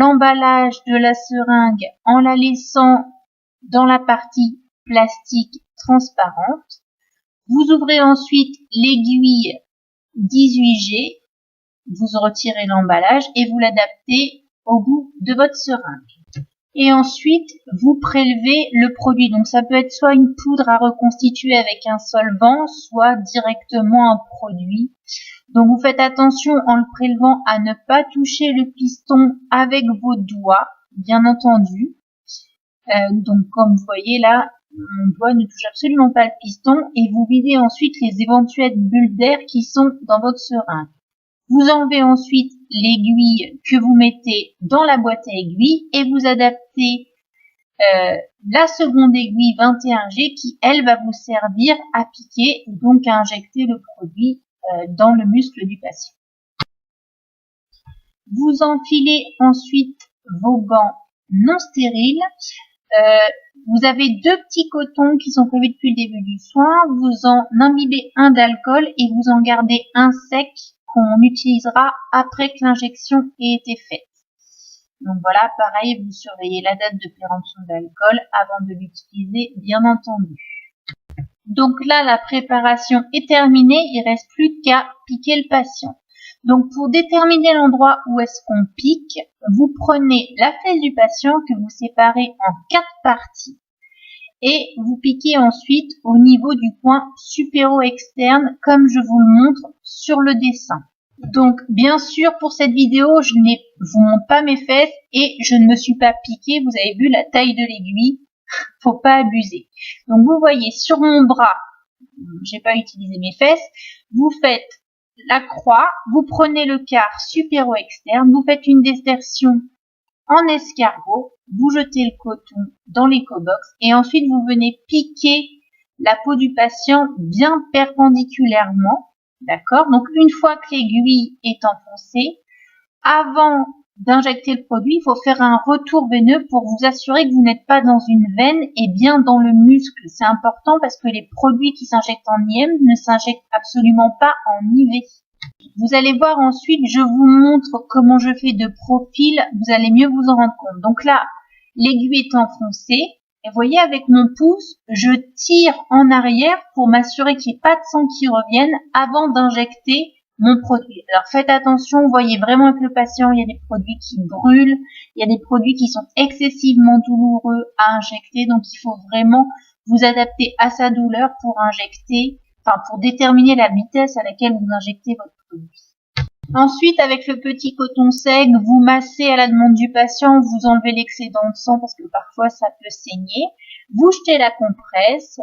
l'emballage de la seringue en la laissant dans la partie plastique transparente. Vous ouvrez ensuite l'aiguille 18G, vous retirez l'emballage et vous l'adaptez au bout de votre seringue. Et ensuite, vous prélevez le produit. Donc ça peut être soit une poudre à reconstituer avec un solvant, soit directement un produit. Donc vous faites attention en le prélevant à ne pas toucher le piston avec vos doigts, bien entendu. Donc comme vous voyez là, mon doigt ne touche absolument pas le piston et vous videz ensuite les éventuelles bulles d'air qui sont dans votre seringue. Vous enlevez ensuite l'aiguille que vous mettez dans la boîte à aiguilles et vous adaptez la seconde aiguille 21G qui, elle, va vous servir à piquer et donc à injecter le produit dans le muscle du patient. Vous enfilez ensuite vos gants non stériles. Vous avez 2 petits cotons qui sont prévus depuis le début du soin. Vous en imbibez un d'alcool et vous en gardez un sec qu'on utilisera après que l'injection ait été faite. Donc voilà, pareil, vous surveillez la date de péremption d'alcool avant de l'utiliser, bien entendu. Donc là, la préparation est terminée, il ne reste plus qu'à piquer le patient. Donc pour déterminer l'endroit où est-ce qu'on pique, vous prenez la fesse du patient que vous séparez en 4 parties et vous piquez ensuite au niveau du coin supéro-externe comme je vous le montre sur le dessin. Donc bien sûr pour cette vidéo je ne vous montre pas mes fesses et je ne me suis pas piquée, vous avez vu la taille de l'aiguille, faut pas abuser. Donc vous voyez sur mon bras, j'ai pas utilisé mes fesses, vous faites la croix, vous prenez le quart supéro-externe, vous faites une désertion en escargot, vous jetez le coton dans l'éco-box et ensuite vous venez piquer la peau du patient bien perpendiculairement, d'accord? Donc une fois que l'aiguille est enfoncée, avant d'injecter le produit, il faut faire un retour veineux pour vous assurer que vous n'êtes pas dans une veine et bien dans le muscle. C'est important parce que les produits qui s'injectent en IM ne s'injectent absolument pas en IV. Vous allez voir ensuite, je vous montre comment je fais de profil, vous allez mieux vous en rendre compte. Donc là, l'aiguille est enfoncée, et vous voyez avec mon pouce, je tire en arrière pour m'assurer qu'il n'y ait pas de sang qui revienne avant d'injecter mon produit. Alors faites attention, vous voyez vraiment avec le patient, il y a des produits qui brûlent, il y a des produits qui sont excessivement douloureux à injecter, donc il faut vraiment vous adapter à sa douleur pour injecter, pour déterminer la vitesse à laquelle vous injectez votre produit. Ensuite, avec le petit coton sec, vous massez à la demande du patient, vous enlevez l'excédent de sang parce que parfois ça peut saigner. Vous jetez la compresse,